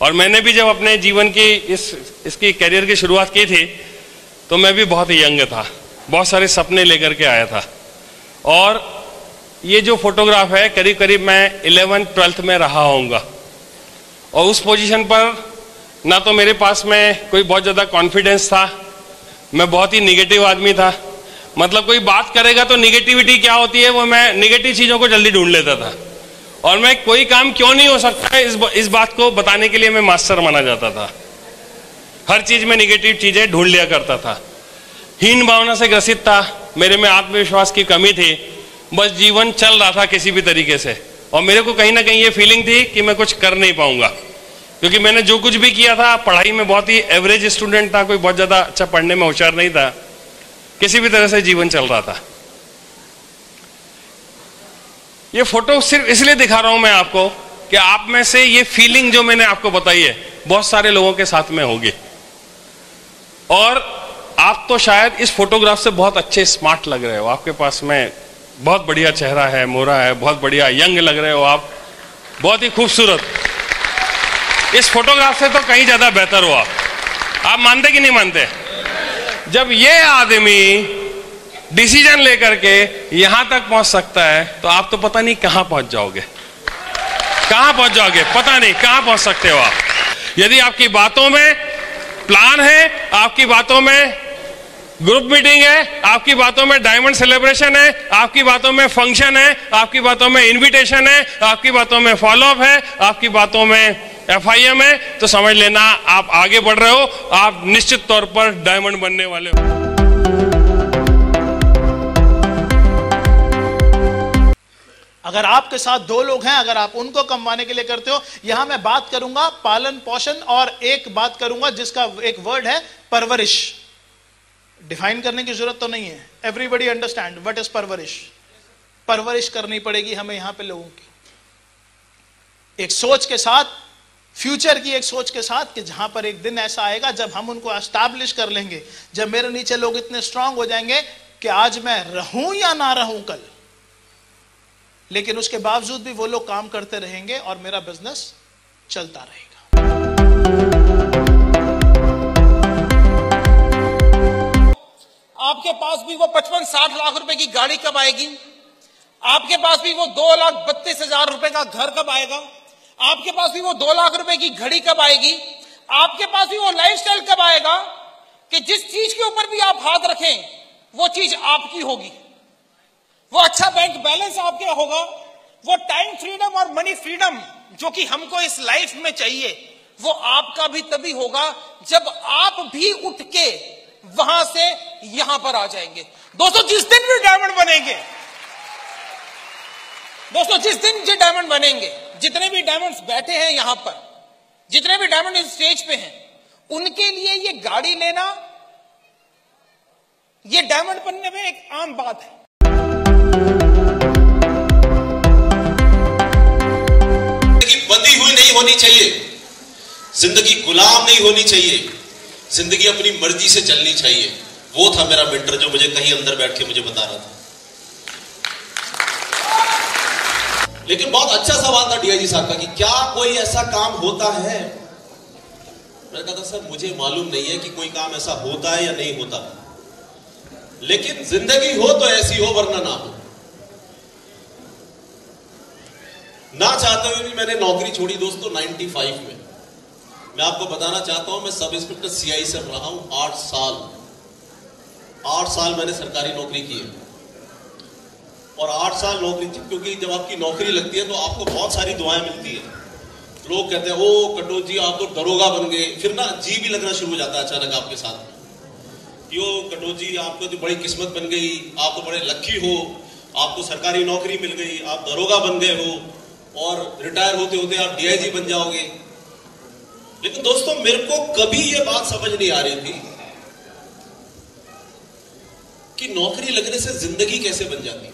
और मैंने भी जब अपने जीवन की इसकी करियर की शुरुआत की थी तो मैं भी बहुत यंग था, बहुत सारे सपने लेकर के आया था। और ये जो फोटोग्राफ है करीब करीब मैं 11th-12th में रहा होऊंगा, और उस पोजीशन पर ना तो मेरे पास में कोई बहुत ज़्यादा कॉन्फिडेंस था, मैं बहुत ही निगेटिव आदमी था। मतलब कोई बात करेगा तो निगेटिविटी क्या होती है वो मैं निगेटिव चीज़ों को जल्दी ढूंढ लेता था, और मैं कोई काम क्यों नहीं हो सकता है इस बात को बताने के लिए मैं मास्टर माना जाता था। हर चीज़ में निगेटिव चीज़ें ढूंढ लिया करता था, हीन भावना से ग्रसित था, मेरे में आत्मविश्वास की कमी थी, बस जीवन चल रहा था किसी भी तरीके से। और मेरे को कहीं ना कहीं ये फीलिंग थी कि मैं कुछ कर नहीं पाऊंगा, क्योंकि मैंने जो कुछ भी किया था पढ़ाई में बहुत ही एवरेज स्टूडेंट था, कोई बहुत ज़्यादा अच्छा पढ़ने में होशियार नहीं था, किसी भी तरह से जीवन चल रहा था। ये फोटो सिर्फ इसलिए दिखा रहा हूं मैं आपको कि आप में से ये फीलिंग जो मैंने आपको बताई है बहुत सारे लोगों के साथ में होगी। और आप तो शायद इस फोटोग्राफ से बहुत अच्छे स्मार्ट लग रहे हो, आपके पास में बहुत बढ़िया चेहरा है, मोहरा है, बहुत बढ़िया यंग लग रहे हो आप, बहुत ही खूबसूरत। इस फोटोग्राफ से तो कहीं ज्यादा बेहतर हो आप मानते कि नहीं मानते? जब ये आदमी डिसीजन लेकर के यहां तक पहुंच सकता है तो आप तो पता नहीं कहां पहुंच जाओगे, कहां पहुंच जाओगे, पता नहीं कहां पहुंच सकते हो आप। यदि आपकी बातों में प्लान है, आपकी बातों में ग्रुप मीटिंग है, आपकी बातों में डायमंड सेलिब्रेशन है, आपकी बातों में फंक्शन है, आपकी बातों में इनविटेशन है, आपकी बातों में फॉलोअप है, आपकी बातों में FIM है, तो समझ लेना आप आगे बढ़ रहे हो, आप निश्चित तौर पर डायमंड बनने वाले हो। अगर आपके साथ दो लोग हैं, अगर आप उनको कमवाने के लिए करते हो, यहां मैं बात करूंगा पालन पोषण, और एक बात करूंगा जिसका एक वर्ड है परवरिश। डिफाइन करने की जरूरत तो नहीं है, एवरीबडी अंडरस्टैंड व्हाट इज परवरिश। परवरिश करनी पड़ेगी हमें यहां पे लोगों की, एक सोच के साथ, फ्यूचर की एक सोच के साथ, कि जहां पर एक दिन ऐसा आएगा जब हम उनको एस्टैब्लिश कर लेंगे, जब मेरे नीचे लोग इतने स्ट्रांग हो जाएंगे कि आज मैं रहूं या ना रहूं कल, लेकिन उसके बावजूद भी वो लोग काम करते रहेंगे और मेरा बिजनेस चलता रहेगा। आपके पास भी वो 55-60 लाख रुपए की गाड़ी कब आएगी? आपके पास भी वो 2,32,000 रुपए का घर कब आएगा? आपके पास भी वो 2 लाख रुपए की घड़ी कब आएगी? आपके पास भी वो लाइफस्टाइल कब आएगा कि जिस चीज के ऊपर भी आप हाथ रखें वो चीज आपकी होगी? वो अच्छा बैंक बैलेंस आपका होगा, वो टाइम फ्रीडम और मनी फ्रीडम जो कि हमको इस लाइफ में चाहिए वो आपका भी तभी होगा जब आप भी उठ के वहां से यहां पर आ जाएंगे। दोस्तों जिस दिन भी डायमंड बनेंगे, दोस्तों जिस दिन जो डायमंड बनेंगे, जितने भी डायमंड्स बैठे हैं यहां पर, जितने भी डायमंड इस स्टेज पे हैं, उनके लिए ये गाड़ी लेना, ये डायमंड बनने में एक आम बात है। बंधी हुई नहीं होनी चाहिए, जिंदगी गुलाम नहीं होनी चाहिए, जिंदगी अपनी मर्जी से चलनी चाहिए। वो था मेरा मेंटर जो मुझे कहीं अंदर बैठ के मुझे बता रहा था। लेकिन बहुत अच्छा सवाल था DIG साहब का कि क्या कोई ऐसा काम होता है? मैंने कहा था सर मुझे मालूम नहीं है कि कोई काम ऐसा होता है या नहीं होता, लेकिन जिंदगी हो तो ऐसी हो वरना ना हो। ना चाहते हुए भी मैंने नौकरी छोड़ी दोस्तों 95 में। मैं आपको बताना चाहता हूं मैं सब इंस्पेक्टर CI से रहा हूं 8 साल। 8 साल मैंने सरकारी नौकरी की है, और 8 साल नौकरी, क्योंकि जब आपकी नौकरी लगती है तो आपको बहुत सारी दुआएं मिलती है। लोग कहते हैं ओ कटोच जी आप तो दरोगा बन गए, फिर ना जी भी लगना शुरू हो जाता है अचानक आपके साथ में, यो कटोच जी आपको तो बड़ी किस्मत बन गई, आप तो बड़े लक्की हो, आपको सरकारी नौकरी मिल गई, आप दरोगा बन गए हो, और रिटायर होते होते आप DIG बन जाओगे। लेकिन दोस्तों मेरे को कभी यह बात समझ नहीं आ रही थी कि नौकरी लगने से जिंदगी कैसे बन जाती है।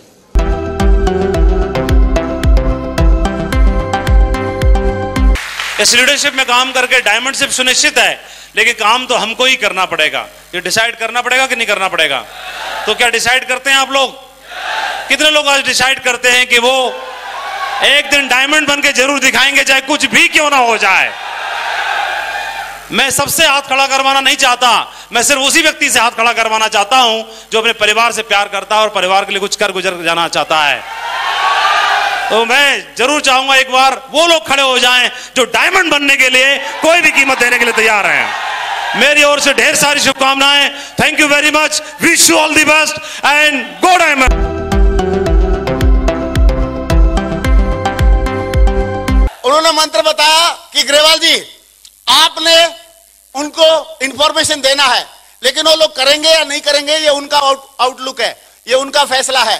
इस लीडरशिप में काम करके डायमंडशिप सुनिश्चित है, लेकिन काम तो हमको ही करना पड़ेगा। ये डिसाइड करना पड़ेगा कि नहीं करना पड़ेगा? तो क्या डिसाइड करते हैं आप लोग? कितने लोग आज डिसाइड करते हैं कि वो एक दिन डायमंड बन के जरूर दिखाएंगे, चाहे कुछ भी क्यों ना हो जाए? मैं सबसे हाथ खड़ा करवाना नहीं चाहता, मैं सिर्फ उसी व्यक्ति से हाथ खड़ा करवाना चाहता हूं जो अपने परिवार से प्यार करता है और परिवार के लिए कुछ कर गुजर जाना चाहता है। तो मैं जरूर चाहूंगा एक बार वो लोग खड़े हो जाएं जो डायमंड बनने के लिए कोई भी कीमत देने के लिए तैयार हैं। मेरी ओर से ढेर सारी शुभकामनाएं। Thank you very much, wish you all the best and go diamond. उन्होंने मंत्र बताया कि ग्रेवाल जी आपने उनको इंफॉर्मेशन देना है, लेकिन वो लोग करेंगे या नहीं करेंगे ये उनका आउटलुक है, ये उनका फैसला है।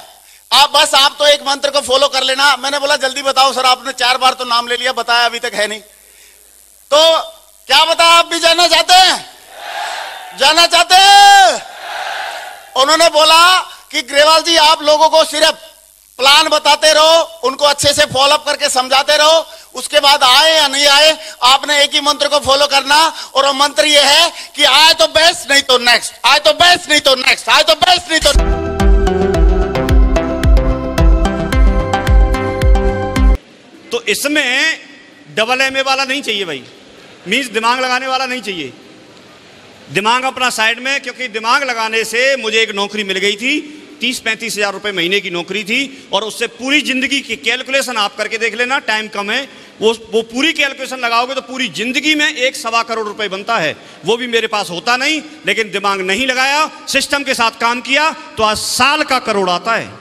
आप तो एक मंत्र को फॉलो कर लेना। मैंने बोला जल्दी बताओ सर, आपने 4 बार तो नाम ले लिया, बताया अभी तक है नहीं, तो क्या बताया, आप भी जानना चाहते हैं? जानना चाहते हैं? उन्होंने बोला कि ग्रेवाल जी आप लोगों को सिर्फ प्लान बताते रहो, उनको अच्छे से फॉलो अप करके समझाते रहो, उसके बाद आए या नहीं आए आपने एक ही मंत्र को फॉलो करना, और वो मंत्र ये है कि आए तो बेस्ट नहीं तो नेक्स्ट, आए तो बेस्ट नहीं तो नेक्स्ट, आए तो बेस्ट नहीं तो। तो इसमें डबल एमए वाला नहीं चाहिए भाई, मींस दिमाग लगाने वाला नहीं चाहिए। दिमाग अपना साइड में, क्योंकि दिमाग लगाने से मुझे एक नौकरी मिल गई थी, 30-35 हजार रुपए महीने की नौकरी थी, और उससे पूरी जिंदगी की कैलकुलेशन आप करके देख लेना, टाइम कम है, वो पूरी कैलकुलेशन लगाओगे तो पूरी जिंदगी में 1-1.25 करोड़ रुपए बनता है। वो भी मेरे पास होता नहीं, लेकिन दिमाग नहीं लगाया, सिस्टम के साथ काम किया तो आज साल का करोड़ आता है।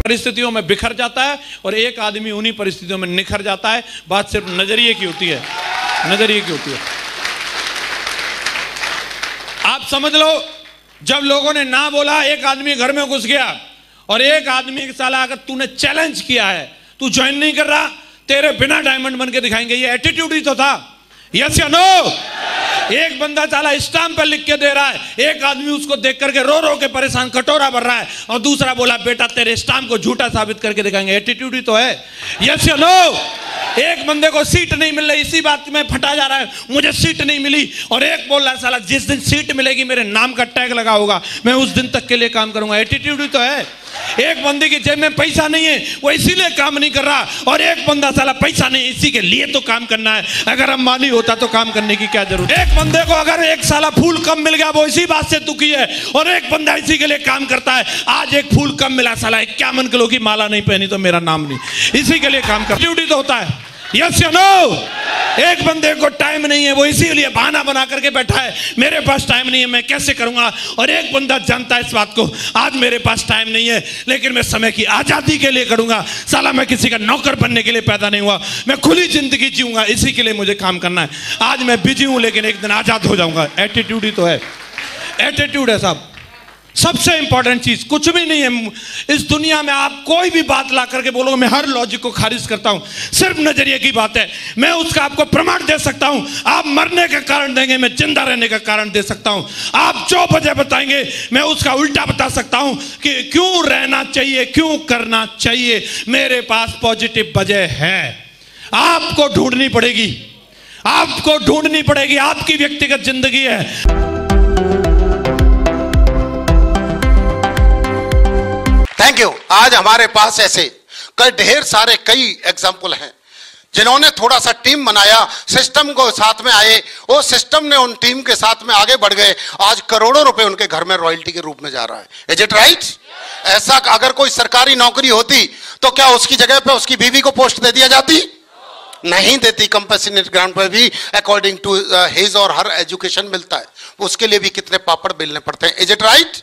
परिस्थितियों में बिखर जाता है और एक आदमी उन्हीं परिस्थितियों में निखर जाता है। बात सिर्फ नजरिए की होती है, नजरिए की होती है। आप समझ लो, जब लोगों ने ना बोला, एक आदमी घर में घुस गया और एक आदमी के साला अगर तूने चैलेंज किया है, तू ज्वाइन नहीं कर रहा, तेरे बिना डायमंड बन के दिखाएंगे, ये एटीट्यूड ही तो था। यस या नो? एक बंदा साला स्टाम्प पे लिख के दे रहा है, एक आदमी उसको देख करके रो रो के परेशान कटोरा भर रहा है, और दूसरा बोला बेटा तेरे स्टाम्प को झूठा साबित करके दिखाएंगे, एटीट्यूड ही तो है। यस या नो? एक बंदे को सीट नहीं मिल रही, इसी बात में फटा जा रहा है, मुझे सीट नहीं मिली, और एक बोल रहा है साला जिस दिन सीट मिलेगी मेरे नाम का टैग लगा होगा, मैं उस दिन तक के लिए काम करूंगा, एटीट्यूड ही तो है। एक बंदे की जेब में पैसा नहीं है, वो इसीलिए काम नहीं कर रहा, और एक बंदा साला पैसा नहीं इसी के लिए तो काम करना है। अगर अंबानी होता तो काम करने की क्या जरूरत। एक बंदे को अगर एक साला फूल कम मिल गया वो इसी बात से दुखी है, और एक बंदा इसी के लिए काम करता है, आज एक फूल कम मिला, साला 51 किलो की माला नहीं पहनी तो मेरा नाम नहीं, इसी के लिए काम कर, ड्यूटी तो होता है। यस या नो? एक बंदे को टाइम नहीं है, वो इसीलिए बहाना बना करके बैठा है, मेरे पास टाइम नहीं है, मैं कैसे करूंगा, और एक बंदा जानता है इस बात को, आज मेरे पास टाइम नहीं है लेकिन मैं समय की आजादी के लिए करूंगा, साला मैं किसी का नौकर बनने के लिए पैदा नहीं हुआ, मैं खुली जिंदगी जीऊंगा, इसी के लिए मुझे काम करना है। आज मैं बिजी हूं लेकिन एक दिन आजाद हो जाऊंगा, एटीट्यूड ही तो है, एटीट्यूड है साहब। सबसे इंपॉर्टेंट चीज कुछ भी नहीं है इस दुनिया में। आप कोई भी बात ला करके बोलोगे, मैं हर लॉजिक को खारिज करता हूं, सिर्फ नजरिए की बात है, मैं उसका आपको प्रमाण दे सकता हूं। आप मरने का कारण देंगे, मैं जिंदा रहने का कारण दे सकता हूं। आप जो वजह बताएंगे मैं उसका उल्टा बता सकता हूं कि क्यों रहना चाहिए, क्यों करना चाहिए। मेरे पास पॉजिटिव वजह है, आपको ढूंढनी पड़ेगी, आपको ढूंढनी पड़ेगी, आपकी व्यक्तिगत जिंदगी है। Thank you. आज हमारे पास ऐसे ढेर सारे कई एग्जाम्पल हैं जिन्होंने थोड़ा सा टीम बनाया, सिस्टम को साथ में आए, वो सिस्टम ने उन टीम के साथ में आगे बढ़ गए, आज करोड़ों रुपए उनके घर में रॉयल्टी के रूप में जा रहा है। Is it right? ऐसा अगर कोई सरकारी नौकरी होती तो क्या उसकी जगह पे उसकी बीवी को पोस्ट दे दिया जाती? नहीं देती। कंपैशनेट ग्राउंड पर भी अकॉर्डिंग टू हिज और हर एजुकेशन मिलता है, उसके लिए भी कितने पापड़ बेलने पड़ते हैं। Is it right?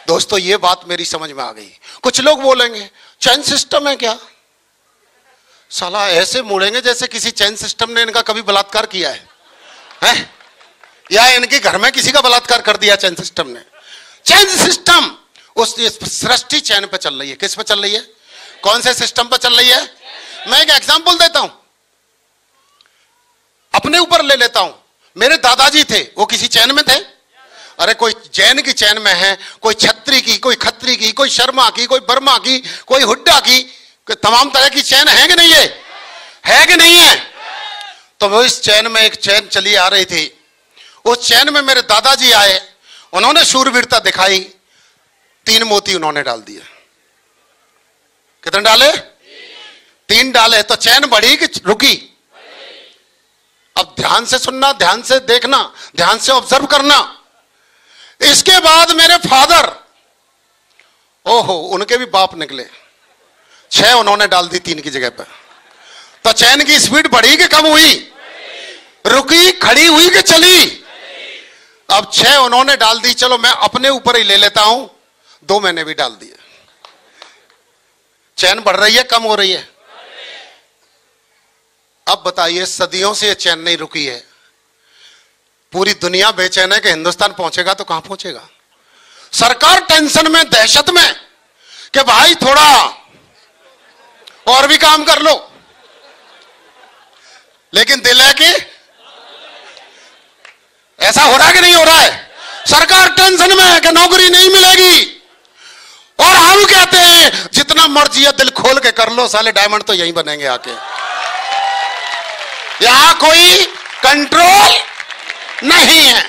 दोस्तों ये बात मेरी समझ में आ गई। कुछ लोग बोलेंगे चैन सिस्टम है क्या? साला ऐसे मुड़ेंगे जैसे किसी चैन सिस्टम ने इनका कभी बलात्कार किया है? या इनके घर में किसी का बलात्कार कर दिया चैन सिस्टम ने? चैन सिस्टम उस सृष्टि चैन पे चल रही है। किस पे चल रही है? कौन से सिस्टम पे चल रही है? मैं एक एग्जांपल देता हूं, अपने ऊपर ले लेता हूं। मेरे दादाजी थे, वो किसी चैन में थे? अरे कोई जैन की चैन में है, कोई छत्री की, कोई खत्री की, कोई शर्मा की, कोई बर्मा की, कोई हुड्डा की, तमाम तरह की चैन है कि नहीं है कि नहीं है? तो वो इस चैन में एक चैन चली आ रही थी, उस चैन में मेरे दादाजी आए, उन्होंने शूरवीरता दिखाई, 3 मोती उन्होंने डाल दिए। कितने डाले? 3 डाले तो चैन बढ़ी कि रुकी? अब ध्यान से सुनना, ध्यान से देखना, ध्यान से ऑब्जर्व करना। इसके बाद मेरे फादर, ओहो, उनके भी बाप निकले, 6 उन्होंने डाल दी 3 की जगह पर। तो चैन की स्पीड बढ़ी कि कम हुई? रुकी, खड़ी हुई कि चली? अब 6 उन्होंने डाल दी, चलो मैं अपने ऊपर ही ले लेता हूं, 2 मैंने भी डाल दिए। चैन बढ़ रही है, कम हो रही है? अब बताइए, सदियों से ये चैन नहीं रुकी है, पूरी दुनिया बेचैन है कि हिंदुस्तान पहुंचेगा तो कहां पहुंचेगा। सरकार टेंशन में, दहशत में कि भाई थोड़ा और भी काम कर लो, लेकिन दिल है कि ऐसा हो रहा है कि नहीं हो रहा है? सरकार टेंशन में है कि नौकरी नहीं मिलेगी, और हम कहते हैं जितना मर्जी है दिल खोल के कर लो, साले डायमंड तो यहीं बनेंगे आके। यहां कोई कंट्रोल नहीं है।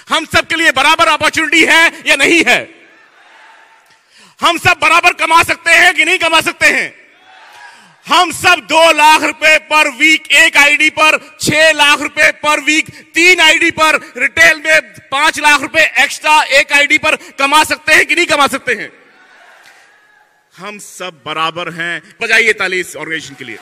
हम सब के लिए बराबर अपॉर्चुनिटी है या नहीं है? हम सब बराबर कमा सकते हैं कि नहीं कमा सकते हैं? हम सब 2 लाख रुपए पर वीक एक आईडी पर, 6 लाख रुपए पर वीक 3 आईडी पर, रिटेल में 5 लाख रुपए एक्स्ट्रा एक आईडी पर कमा सकते हैं कि नहीं कमा सकते हैं? हम सब बराबर हैं। बजाइए ताली इस ऑर्गेनाइजेशन के लिए।